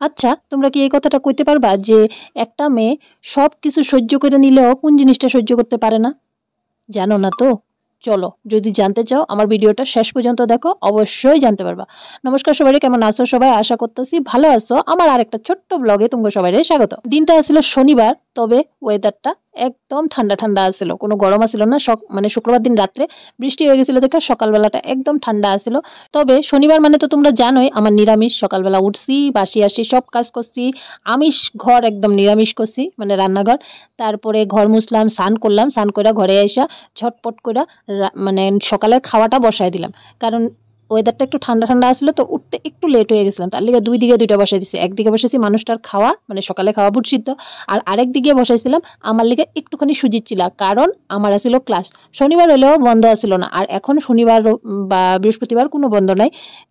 আচ্ছা, তোমরা কি এই কথাটা কইতে পারবা যে একটা মেয়ে সবকিছু সহ্য করে নিলেও কোন জিনিসটা সহ্য করতে পারে না? জানো না তো? চলো, যদি জানতে চাও আমার ভিডিওটা শেষ পর্যন্ত দেখো, অবশ্যই জানতে পারবা। নমস্কার সবাইরে, কেমন আছো সবাই? আশা করতেছি ভালো আছো। আমার আরেকটা ছোট্ট ব্লগে তোমাকে সবাইরে স্বাগত। দিনটা ছিল শনিবার, তবে ওয়েদারটা একদম ঠান্ডা ঠান্ডা আছিল, কোনো গরম আছিল না। মানে শুক্রবার দিন রাত্রে বৃষ্টি হয়ে গেছিল দেখে সকালবেলাটা একদম ঠান্ডা আছিল। তবে শনিবার মানে তো তোমরা জানোই আমার নিরামিষ। সকালবেলা উঠছি, বাসি আসি, সব কাজ করছি, আমিষ ঘর একদম নিরামিষ করছি, মানে রান্নাঘর। তারপরে ঘর মুছলাম, স্নান করলাম, স্নান করে ঘরে আইসা ঝটপট করে মানে সকালের খাওয়াটা বসায় দিলাম। কারণ ওয়েদারটা একটু ঠান্ডা ঠান্ডা আসলো তো উঠতে একটু লেট হয়ে গেছিলাম, তার লিগে দুই দিকে দুইটা বসাই দিছি। একদিকে বসাইছি মানুষটার খাওয়া, মানে সকালে খাওয়া বুট সিদ্ধ, আর আরেক দিকে বসাইছিলাম আমার লিগে একটুখানি সুজির চিলা, কারণ আমার আসছিল ক্লাস। শনিবার হলেও বন্ধ আসছিল না, আর এখন শনিবার বা বৃহস্পতিবার কোনো বন্ধ নাই।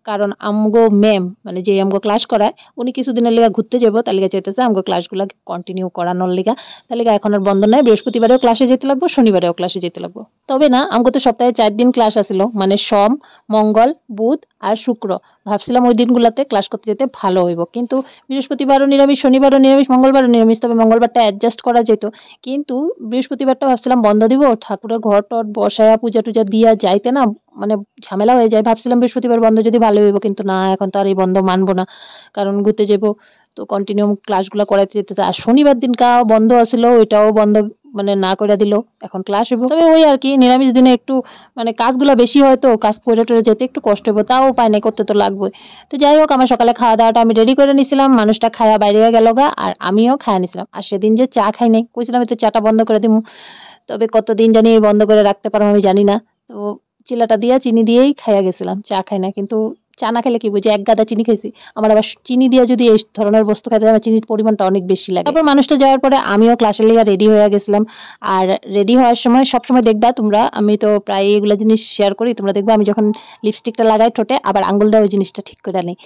কারণ আমগো ম্যাম, মানে যে আমগো ক্লাস করায়, উনি কিছুদিনের লিগা ঘুরতে যাবো, তার লিগা চাইতেছে আমগো ক্লাসগুলো কন্টিনিউ করানোর লিগা। তার লিগা এখন আর বন্ধ নাই, বৃহস্পতিবারেও ক্লাসে যেতে লাগবো, শনিবারেও ক্লাসে যেতে লাগবো। তবে না, আমগো তো সপ্তাহে 4 দিন ক্লাস আসিল, মানে সোম, মঙ্গল, বুধ আর শুক্র। ভাবছিলাম ওই দিনগুলোতে ক্লাস করতে যেতে ভালো হইব, কিন্তু বৃহস্পতিবারও নিরামিষ, শনিবারও নিরামিষ, মঙ্গলবারও নিরামিষ। তবে মঙ্গলবারটা অ্যাডজাস্ট করা যেত, কিন্তু বৃহস্পতিবারটা ভাবছিলাম বন্ধ দিব, ঠাকুরের ঘর টর বসায়া পূজা টুজা দিয়া যাইতে না মানে ঝামেলা হয়ে যায়। ভাবছিলাম বৃহস্পতিবার বন্ধ যদি ভালো হইব, কিন্তু না, এখন তো আর এই বন্ধ মানবো না, কারণ ঘুরতে যাবো, তো কন্টিনিউ ক্লাসগুলো করাইতে যেতেছে। আর শনিবার দিন বন্ধ আছিল, ওইটাও বন্ধ মানে না করে দিল, এখন ক্লাস হইব। তবে ওই আর কি, নিরামিষ দিনে একটু মানে কাজগুলো বেশি হয়, তো কাজ করে টরে যেতে একটু কষ্ট হইব, তাও উপায় নেই, করতে তো লাগবে। তো যাই হোক, আমার সকালে খাওয়া দাওয়াটা আমি রেডি করে নিছিলাম, মানুষটা খায়া বাইরে গেল গা, আর আমিও খায়া নিছিলাম। আর সেদিন যে চা খাই নাই, কইছিলাম তো চাটা বন্ধ করে দিমু, তবে কতদিন জানি বন্ধ করে রাখতে পারবো আমি জানি না। তো চিলাটা দিয়া চিনি দিয়েই খাইয়া গেছিলাম, চা খাই না। কিন্তু চা না খেলে কি বুঝি, এক গাদা চিনি খাইছি। আমার আবার চিনি দিয়ে যদি এই ধরনের বস্তু খাইতে আমার চিনির পরিমাণটা অনেক বেশি লাগে। তারপর মানুষটা যাওয়ার পরে আমিও ক্লাসের লিগে রেডি হয়ে গেছিলাম। আর রেডি হওয়ার সময় সবসময় দেখবা তোমরা, আমি তো প্রায় এগুলো জিনিস শেয়ার করি, তোমরা দেখবা আমি যখন লিপস্টিকটা লাগাই ঠোঁটে, আবার আঙ্গুল দেওয়া ওই জিনিসটা ঠিক করে নেই।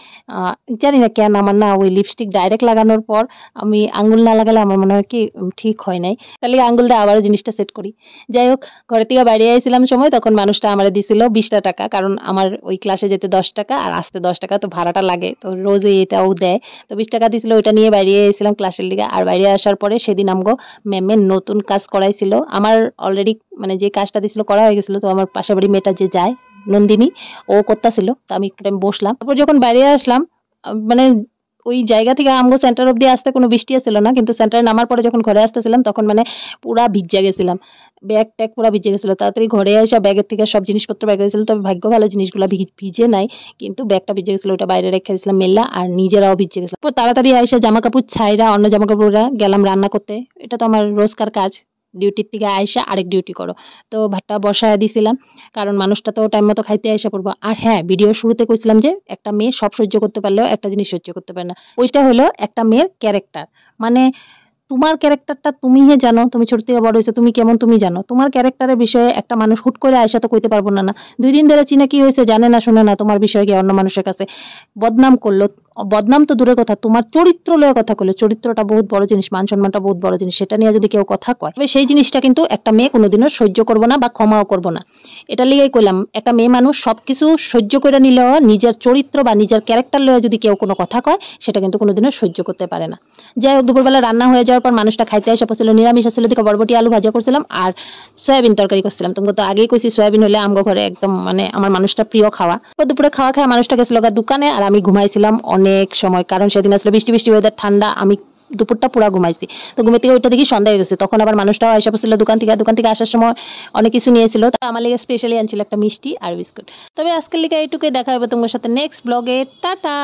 জানি না কেন, আমার না ওই লিপস্টিক ডাইরেক্ট লাগানোর পর আমি আঙ্গুল না লাগালে আমার মনে হয় কি ঠিক হয় নাই, তাহলে আঙ্গুল দিয়ে আবারও জিনিসটা সেট করি। যাই হোক, ঘরে থেকে বাইরে আইছিলাম সময়, তখন মানুষটা আমার দিছিল 20টা টাকা, কারণ আমার ওই ক্লাসে যেতে 10 টাকা আর আসতে 10 টাকা, তো ভাড়াটা লাগে, তো রোজে এটাও দেয়। তো 20 টাকা দিছিল, ওইটা নিয়ে বাইরে এসেছিলাম ক্লাসের লিগে। আর বাইরে আসার পরে সেদিন আমগো ম্যামের নতুন কাজ করাইছিল। আমার অলরেডি মানে যে কাজটা দিছিল করা হয়ে গেছিল, তো আমার পাশের বাড়ি মেয়েটা যে যায়, নন্দিনী, ও করতেছিল, তো আমি একটু টাইম বসলাম। তারপর যখন বাইরে আসলাম, মানে ওই জায়গা থেকে আমগো সেন্টার অব্দি আসতে কোনো বৃষ্টি আসছিল না, কিন্তু সেন্টারে নামার পরে যখন ঘরে আসতেছিলাম তখন মানে পুরা ভিজা গেছিলাম, ব্যাগ ট্যাগ পুরা ভিজে গেছিল। তাড়াতাড়ি ঘরে এসে ব্যাগের থেকে সব জিনিসপত্র ব্যাগে গেছিল, তবে ভাগ্য ভালো জিনিসগুলো ভিজে নাই, কিন্তু ব্যাগটা ভিজে গেছিল, ওটা বাইরে রেখে দিয়েছিলাম মেলা, আর নিজেরাও ভিজে গেছিল। তাড়াতাড়ি এসে জামা কাপড় ছাইরা অন্য জামা কাপড়রা গেলাম রান্না করতে। এটা তো আমার রোজকার কাজ, ডিউটির থেকে আইসা আরেক ডিউটি করো। তো ভাতটা বসায় দিছিলাম, কারণ মানুষটা তো টাইম মতো খাইতে আইসা পড়বো। আর হ্যাঁ, ভিডিও শুরুতে কইছিলাম যে একটা মেয়ে সব সহ্য করতে পারলেও একটা জিনিস সহ্য করতে পারে না, ওইটা হলো একটা মেয়ের ক্যারেক্টার। মানে তোমার ক্যারেক্টারটা তুমিই জানো, তুমি ছোট থেকে বড় হয়েছো, তুমি কেমন তুমি জানো। তোমার ক্যারেক্টারের বিষয়ে একটা মানুষ হুট করে আয়সা তো কইতে পারবো না। 2 দিন ধরে চিনা কি হয়েছে জানে না, শুনে না, তোমার বিষয়ে গিয়ে অন্য মানুষের কাছে বদনাম করলো। বদনাম তো দূরের কথা, তোমার চরিত্র লয়ে কথা কইলো। চরিত্রটা বহুত বড় জিনিস, মান সম্মানটা বহুত বড় জিনিস, সেটা নিয়ে যদি কেউ কথা কয়, তবে সেই জিনিসটা কিন্তু একটা মেয়ে কোনোদিনও সহ্য করবো না বা ক্ষমাও করবো না। এটা লিগেই কইলাম, একটা মেয়ে মানুষ সবকিছু সহ্য করে নিলেও নিজের চরিত্র বা নিজের ক্যারেক্টার লয়ে যদি কেউ কোনো কথা কয়, সেটা কিন্তু কোনোদিনও সহ্য করতে পারে না। যাই হোক, দুপুরবেলা রান্না হয়ে যাওয়ার পর মানুষটা খাইতে আসা পড়ছিল, নিরামিষ আসলে দিকে বরবটি আলু ভাজা করছিলাম আর সয়াবিন তরকারি করছিলাম। তোমাকে তো আগেই কইছি সয়াবিন হলে আমগো ঘরে একদম মানে আমার মানুষটা প্রিয় খাওয়া। তো দুপুরে খাওয়া খায় মানুষটা গেছিল দোকানে, আর আমি ঘুমাইছিলাম অনেক সময়, কারণ সেদিন আসলে বৃষ্টি বৃষ্টি ওয়েদার, ঠান্ডা, আমি দুপুরটা পুরা ঘুমাইছি। তো ঘুমে থেকে ওইটা দেখি সন্ধ্যা হয়ে গেছে, তখন আবার মানুষটাও আসা পড়ছিল দোকান থেকে আসার সময় অনেক কিছু নিয়েছিল। তো আমার লিগে স্পেশালি আনছিল একটা মিষ্টি আর বিস্কুট। তবে আজকের লিগে এইটুকুই, দেখা হবে তোমার সাথে নেক্সট ব্লগে। টাটা।